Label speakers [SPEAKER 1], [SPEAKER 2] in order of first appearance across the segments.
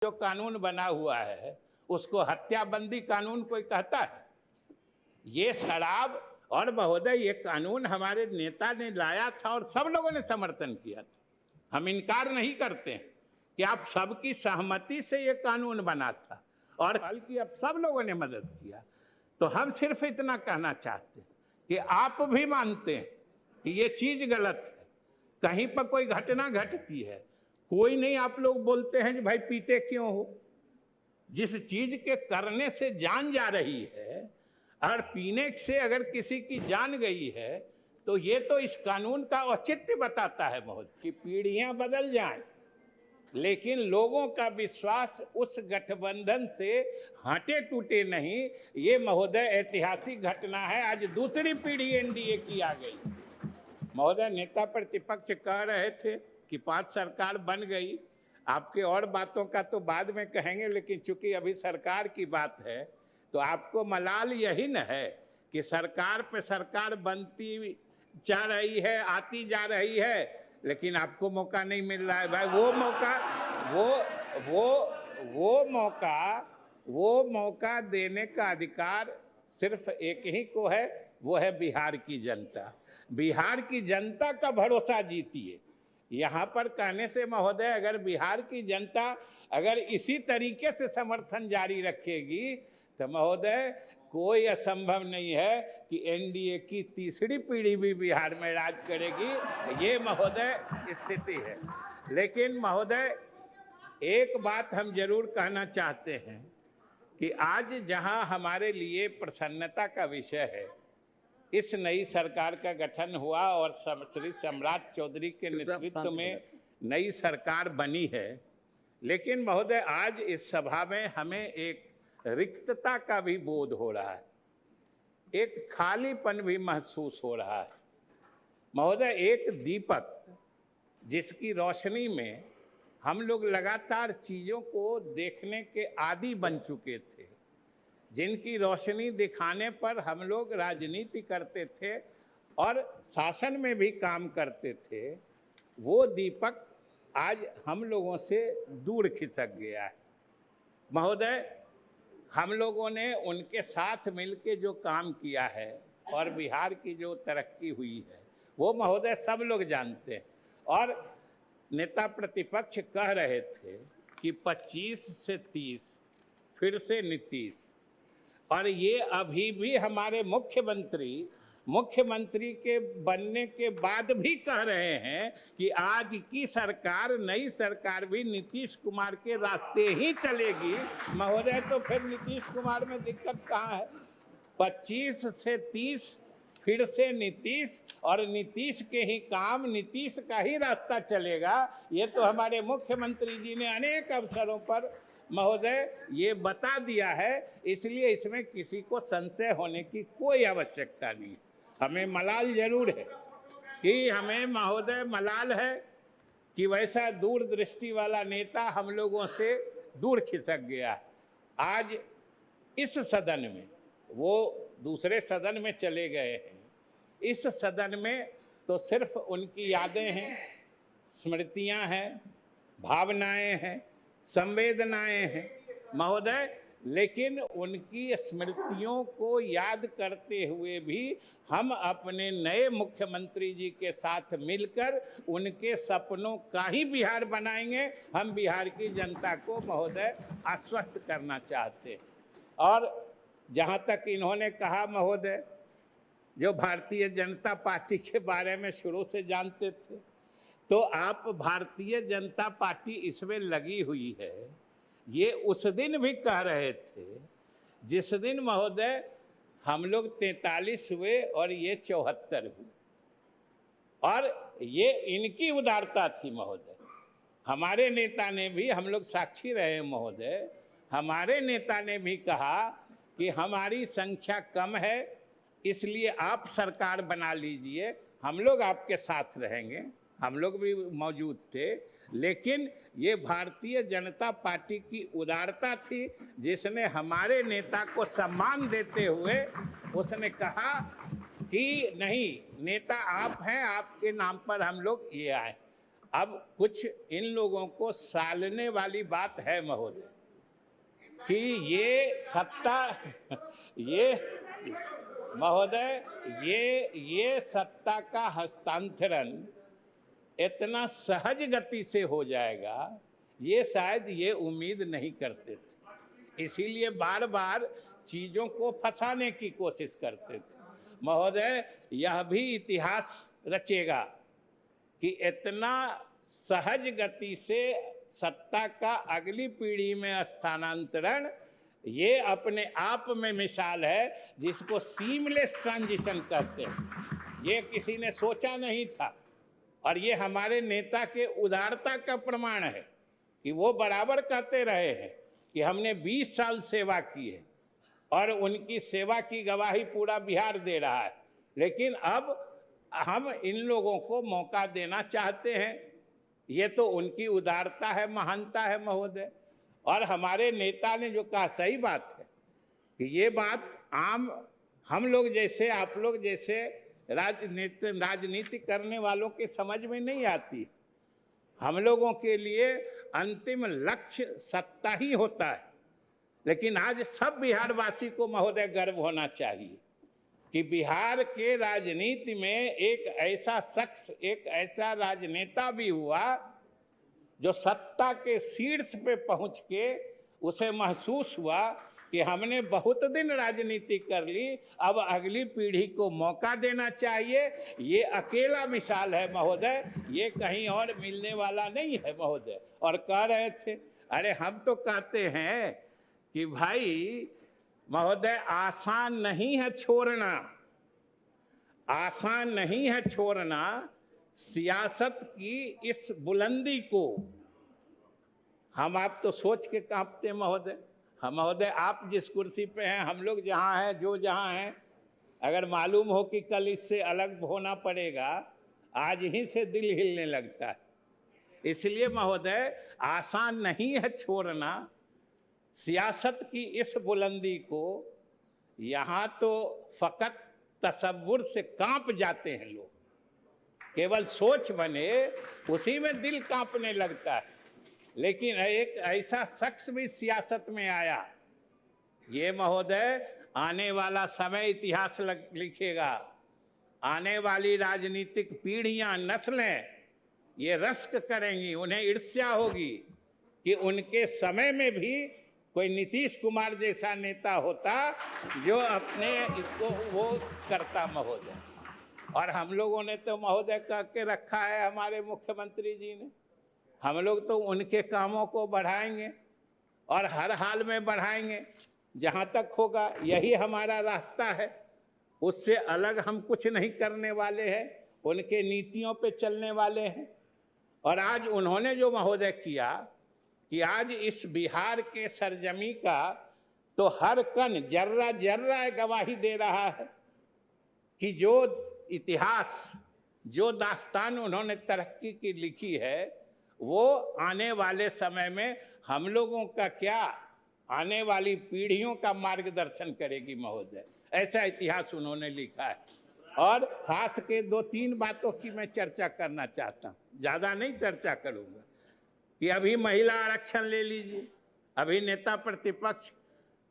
[SPEAKER 1] जो कानून बना हुआ है उसको हत्याबंदी कानून कोई कहता है? ये शराब और महोदय ये कानून हमारे नेता ने लाया था और सब लोगों ने समर्थन किया था। हम इनकार नहीं करते हैं कि आप सबकी सहमति से ये कानून बना था और बल्कि अब सब लोगों ने मदद किया। तो हम सिर्फ इतना कहना चाहते हैं कि आप भी मानते हैं कि ये चीज गलत है, कहीं पर कोई घटना घटती है, कोई नहीं आप लोग बोलते हैं कि भाई पीते क्यों हो। जिस चीज के करने से जान जा रही है और पीने से अगर किसी की जान गई है तो ये तो इस कानून का औचित्य बताता है महोदय कि पीढ़ियां बदल जाएं, लेकिन लोगों का विश्वास उस गठबंधन से हटे टूटे नहीं। ये महोदय ऐतिहासिक घटना है, आज दूसरी पीढ़ी एनडीए की आ गई। महोदय नेता प्रतिपक्ष कह रहे थे कि 5 सरकार बन गई, आपके और बातों का तो बाद में कहेंगे, लेकिन चूंकि अभी सरकार की बात है तो आपको मलाल यही न है कि सरकार पे सरकार बनती जा रही है, आती जा रही है, लेकिन आपको मौका नहीं मिल रहा है। भाई वो मौका देने का अधिकार सिर्फ एक ही को है, वो है बिहार की जनता। बिहार की जनता का भरोसा जीतिए। यहाँ पर कहने से महोदय अगर बिहार की जनता अगर इसी तरीके से समर्थन जारी रखेगी तो महोदय कोई असंभव नहीं है कि एनडीए की तीसरी पीढ़ी भी बिहार में राज करेगी। ये महोदय स्थिति है। लेकिन महोदय एक बात हम जरूर कहना चाहते हैं कि आज जहां हमारे लिए प्रसन्नता का विषय है, इस नई सरकार का गठन हुआ और श्री सम्राट चौधरी के नेतृत्व में नई सरकार बनी है, लेकिन महोदय आज इस सभा में हमें एक रिक्तता का भी बोध हो रहा है, एक खालीपन भी महसूस हो रहा है। महोदय एक दीपक जिसकी रोशनी में हम लोग लगातार चीजों को देखने के आदी बन चुके थे, जिनकी रोशनी दिखाने पर हम लोग राजनीति करते थे और शासन में भी काम करते थे, वो दीपक आज हम लोगों से दूर खिसक गया है। महोदय हम लोगों ने उनके साथ मिलके जो काम किया है और बिहार की जो तरक्की हुई है वो महोदय सब लोग जानते हैं। और नेता प्रतिपक्ष कह रहे थे कि 25 से 30 फिर से नीतीश, और ये अभी भी हमारे मुख्यमंत्री के बनने के बाद भी कह रहे हैं कि आज की सरकार, नई सरकार भी नीतीश कुमार के रास्ते ही चलेगी। महोदय तो फिर नीतीश कुमार में दिक्कत कहाँ है? 25 से 30 फिर से नीतीश, और नीतीश के ही काम, नीतीश का ही रास्ता चलेगा। ये तो हमारे मुख्यमंत्री जी ने अनेक अवसरों पर महोदय ये बता दिया है, इसलिए इसमें किसी को संशय होने की कोई आवश्यकता नहीं। हमें मलाल जरूर है कि हमें महोदय मलाल है कि वैसा दूरदृष्टि वाला नेता हम लोगों से दूर खिसक गया। आज इस सदन में, वो दूसरे सदन में चले गए हैं, इस सदन में तो सिर्फ उनकी यादें हैं, स्मृतियां हैं, भावनाएं हैं, संवेदनाएं हैं महोदय। लेकिन उनकी स्मृतियों को याद करते हुए भी हम अपने नए मुख्यमंत्री जी के साथ मिलकर उनके सपनों का ही बिहार बनाएंगे। हम बिहार की जनता को महोदय आश्वस्त करना चाहते हैं। और जहां तक इन्होंने कहा महोदय, जो भारतीय जनता पार्टी के बारे में शुरू से जानते थे, तो आप भारतीय जनता पार्टी इसमें लगी हुई है, ये उस दिन भी कह रहे थे जिस दिन महोदय हम लोग 43 हुए और ये 74 हुए, और ये इनकी उदारता थी महोदय। हमारे नेता ने भी, हम लोग साक्षी रहे महोदय, हमारे नेता ने भी कहा कि हमारी संख्या कम है, इसलिए आप सरकार बना लीजिए, हम लोग आपके साथ रहेंगे। हम लोग भी मौजूद थे, लेकिन ये भारतीय जनता पार्टी की उदारता थी जिसने हमारे नेता को सम्मान देते हुए उसने कहा कि नहीं, नेता आप हैं, आपके नाम पर हम लोग ये आए। अब कुछ इन लोगों को सालने वाली बात है महोदय कि ये सत्ता ये महोदय ये सत्ता का हस्तांतरण इतना सहज गति से हो जाएगा, ये शायद ये उम्मीद नहीं करते थे, इसीलिए बार बार चीजों को फंसाने की कोशिश करते थे। महोदय, यह भी इतिहास रचेगा कि इतना सहज गति से सत्ता का अगली पीढ़ी में स्थानांतरण, ये अपने आप में मिसाल है जिसको सीमलेस ट्रांजिशन कहते हैं। ये किसी ने सोचा नहीं था, और ये हमारे नेता के उदारता का प्रमाण है कि वो बराबर कहते रहे हैं कि हमने 20 साल सेवा की है, और उनकी सेवा की गवाही पूरा बिहार दे रहा है। लेकिन अब हम इन लोगों को मौका देना चाहते हैं, ये तो उनकी उदारता है, महानता है महोदय। और हमारे नेता ने जो कहा सही बात है कि ये बात आम हम लोग जैसे, आप लोग जैसे राजनीति करने वालों के समझ में नहीं आती। हम लोगों के लिए अंतिम लक्ष्य सत्ता ही होता है। लेकिन आज सब बिहारवासी को महोदय गर्व होना चाहिए कि बिहार के राजनीति में एक ऐसा शख्स, एक ऐसा राजनेता भी हुआ जो सत्ता के शीर्ष पे पहुंच के उसे महसूस हुआ कि हमने बहुत दिन राजनीति कर ली, अब अगली पीढ़ी को मौका देना चाहिए। ये अकेला मिसाल है महोदय, ये कहीं और मिलने वाला नहीं है महोदय। और कह रहे थे, अरे हम तो कहते हैं कि भाई महोदय, आसान नहीं है छोड़ना, आसान नहीं है छोड़ना सियासत की इस बुलंदी को। हम आप तो सोच के कांपते महोदय। हम महोदय, आप जिस कुर्सी पे हैं, हम लोग जहाँ हैं, जो जहाँ हैं, अगर मालूम हो कि कल इससे अलग होना पड़ेगा, आज ही से दिल हिलने लगता है। इसलिए महोदय, आसान नहीं है छोड़ना सियासत की इस बुलंदी को। यहाँ तो फकत तसव्वुर से कांप जाते हैं लोग, केवल सोच बने उसी में दिल कांपने लगता है। लेकिन एक ऐसा शख्स भी सियासत में आया, ये महोदय आने वाला समय इतिहास लिखेगा। आने वाली राजनीतिक पीढ़ियां, नस्लें ये रश्क करेंगी, उन्हें ईर्ष्या होगी कि उनके समय में भी कोई नीतीश कुमार जैसा नेता होता जो अपने इसको वो करता महोदय। और हम लोगों ने तो महोदय कह के रखा है, हमारे मुख्यमंत्री जी ने, हम लोग तो उनके कामों को बढ़ाएंगे और हर हाल में बढ़ाएंगे जहाँ तक होगा। यही हमारा रास्ता है, उससे अलग हम कुछ नहीं करने वाले हैं, उनके नीतियों पे चलने वाले हैं। और आज उन्होंने जो महोदय किया कि आज इस बिहार के सरजमी का तो हर कण जर्रा जर्रा गवाही दे रहा है कि जो इतिहास, जो दास्तान उन्होंने तरक्की की लिखी है, वो आने वाले समय में हम लोगों का क्या, आने वाली पीढ़ियों का मार्गदर्शन करेगी महोदय। ऐसा इतिहास उन्होंने लिखा है। और खास के 2-3 बातों की मैं चर्चा करना चाहता हूँ, ज़्यादा नहीं चर्चा करूँगा। कि अभी महिला आरक्षण ले लीजिए, अभी नेता प्रतिपक्ष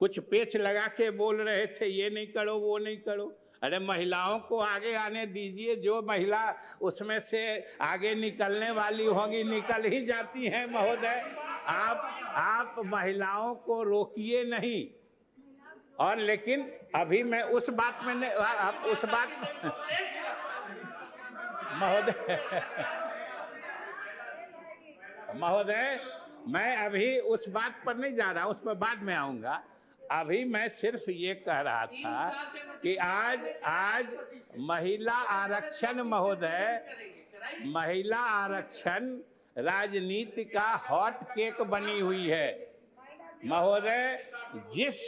[SPEAKER 1] कुछ पेच लगा के बोल रहे थे ये नहीं करो, वो नहीं करो। अरे महिलाओं को आगे आने दीजिए, जो महिला उसमें से आगे निकलने वाली होंगी निकल ही जाती हैं महोदय। आप महिलाओं को रोकिए नहीं। और लेकिन अभी मैं उस बात में नहीं, आप उस बात महोदय मैं अभी उस बात पर नहीं जा रहा, उस पर बाद में आऊंगा। अभी मैं सिर्फ ये कह रहा था कि आज महिला आरक्षण महोदय, महिला आरक्षण राजनीति का हॉट केक बनी हुई है महोदय। जिस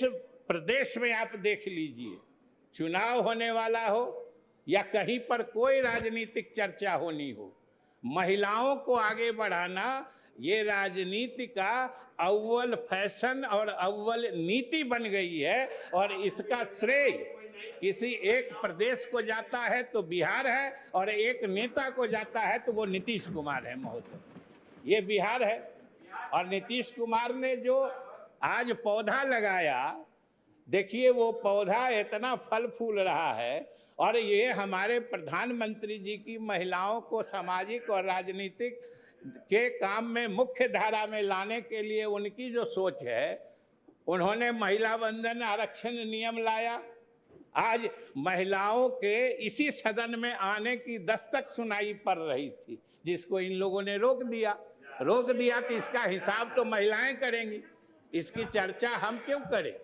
[SPEAKER 1] प्रदेश में आप देख लीजिए, चुनाव होने वाला हो या कहीं पर कोई राजनीतिक चर्चा होनी हो, महिलाओं को आगे बढ़ाना ये राजनीति का अव्वल फैशन और अव्वल नीति बन गई है, और इसका श्रेय किसी एक प्रदेश को जाता है तो बिहार है, और एक नेता को जाता है तो वो नीतीश कुमार है महोदय। ये बिहार है, और नीतीश कुमार ने जो आज पौधा लगाया, देखिए वो पौधा इतना फल फूल रहा है, और ये हमारे प्रधानमंत्री जी की महिलाओं को सामाजिक और राजनीतिक के काम में मुख्य धारा में लाने के लिए उनकी जो सोच है, उन्होंने महिला वंदन आरक्षण नियम लाया। आज महिलाओं के इसी सदन में आने की दस्तक सुनाई पड़ रही थी, जिसको इन लोगों ने रोक दिया तो इसका हिसाब तो महिलाएं करेंगी, इसकी चर्चा हम क्यों करें।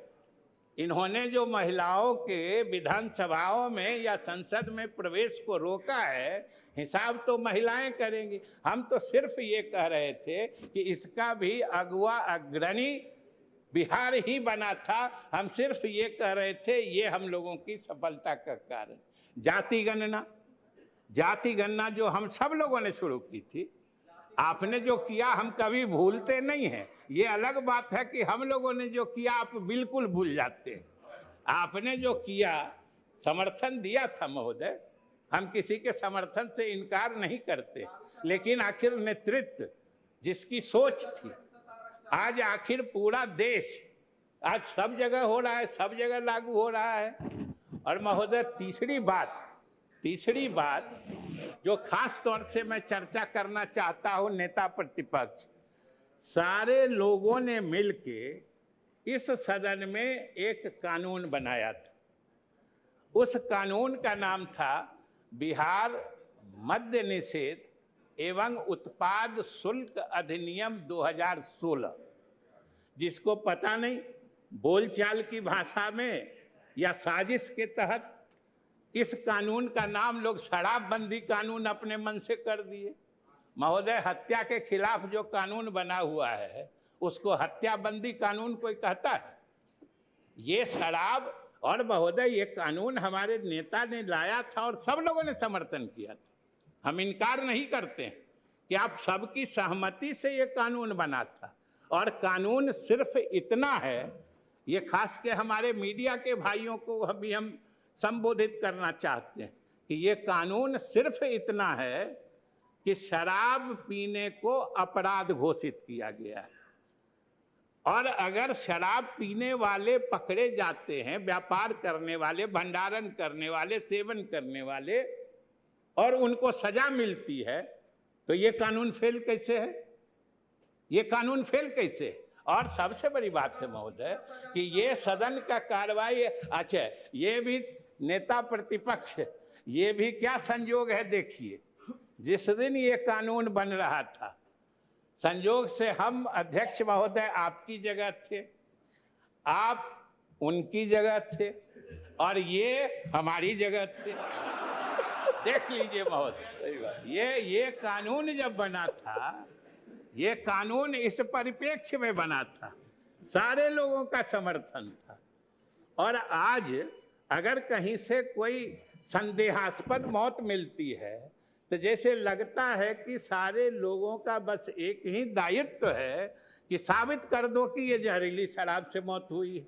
[SPEAKER 1] इन्होंने जो महिलाओं के विधानसभाओं में या संसद में प्रवेश को रोका है, हिसाब तो महिलाएं करेंगी। हम तो सिर्फ ये कह रहे थे कि इसका भी अगुआ अग्रणी बिहार ही बना था। हम सिर्फ ये कह रहे थे, ये हम लोगों की सफलता का कारण। जाति गणना जो हम सब लोगों ने शुरू की थी, आपने जो किया हम कभी भूलते नहीं हैं। ये अलग बात है कि हम लोगों ने जो किया आप बिल्कुल भूल जाते हैं। आपने जो किया, समर्थन दिया था महोदय, हम किसी के समर्थन से इनकार नहीं करते, लेकिन आखिर नेतृत्व जिसकी सोच थी, आज आखिर पूरा देश आज सब जगह हो रहा है, सब जगह लागू हो रहा है। और महोदय तीसरी बात जो खास तौर से मैं चर्चा करना चाहता हूं, नेता प्रतिपक्ष सारे लोगों ने मिलके इस सदन में एक कानून बनाया था। उस कानून का नाम था बिहार मद्य निषेध एवं उत्पाद शुल्क अधिनियम 2016। जिसको पता नहीं, बोलचाल की भाषा में या साजिश के तहत इस कानून का नाम लोग शराबबंदी कानून अपने मन से कर दिए। महोदय हत्या के खिलाफ जो कानून बना हुआ है उसको हत्याबंदी कानून कोई कहता है? ये शराब, और महोदय ये कानून हमारे नेता ने लाया था और सब लोगों ने समर्थन किया था। हम इनकार नहीं करते हैं कि आप सबकी सहमति से ये कानून बना था। और कानून सिर्फ इतना है, ये खास के हमारे मीडिया के भाइयों को अभी हम संबोधित करना चाहते हैं कि ये कानून सिर्फ इतना है कि शराब पीने को अपराध घोषित किया गया है, और अगर शराब पीने वाले पकड़े जाते हैं, व्यापार करने वाले, भंडारण करने वाले, सेवन करने वाले, और उनको सजा मिलती है, तो ये कानून फेल कैसे है? ये कानून फेल कैसे है? और सबसे बड़ी बात है महोदय कि ये सदन का कार्रवाई, अच्छा ये भी नेता प्रतिपक्ष, ये भी क्या संयोग है देखिए। जिस दिन ये कानून बन रहा था, संयोग से हम अध्यक्ष महोदय आपकी जगह थे, आप उनकी जगह थे, और ये हमारी जगह थे। देख लीजिए महोदय, ये कानून जब बना था, ये कानून इस परिप्रेक्ष्य में बना था, सारे लोगों का समर्थन था। और आज अगर कहीं से कोई संदेहास्पद मौत मिलती है तो जैसे लगता है कि सारे लोगों का बस एक ही दायित्व है कि साबित कर दो कि ये जहरीली शराब से मौत हुई है।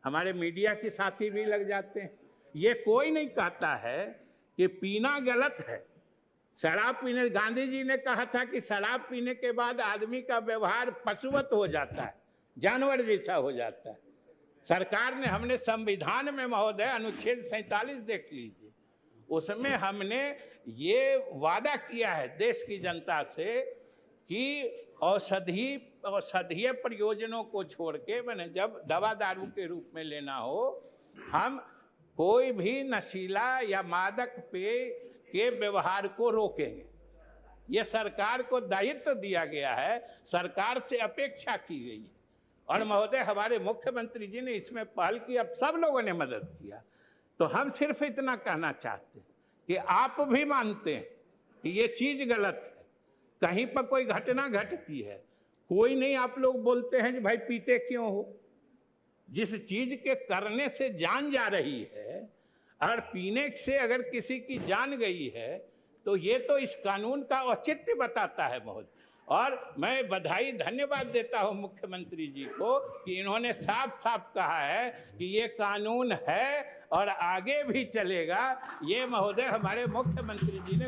[SPEAKER 1] हमारे मीडिया के साथी भी लग जाते हैं। ये कोई नहीं कहता है कि पीना गलत है। शराब पीने, गांधी जी ने कहा था कि शराब पीने के बाद आदमी का व्यवहार पशुवत हो जाता है, जानवर जैसा हो जाता है। सरकार ने, हमने संविधान में महोदय अनुच्छेद 47 देख लीजिए, उसमें हमने ये वादा किया है देश की जनता से कि औषधीय प्रयोजनों को छोड़ के, मैंने जब दवा दारू के रूप में लेना हो, हम कोई भी नशीला या मादक पेय के व्यवहार को रोकेंगे। ये सरकार को दायित्व दिया गया है, सरकार से अपेक्षा की गई है। और महोदय हमारे मुख्यमंत्री जी ने इसमें पहल की, अब सब लोगों ने मदद किया। तो हम सिर्फ इतना कहना चाहते हैं कि आप भी मानते हैं कि ये चीज़ गलत है, कहीं पर कोई घटना घटती है, कोई नहीं आप लोग बोलते हैं कि भाई पीते क्यों हो। जिस चीज़ के करने से जान जा रही है और पीने से अगर किसी की जान गई है, तो ये तो इस कानून का औचित्य बताता है महोदय। और मैं बधाई धन्यवाद देता हूं मुख्यमंत्री जी को कि इन्होंने साफ साफ कहा है कि ये कानून है और आगे भी चलेगा। ये महोदय हमारे मुख्यमंत्री जी ने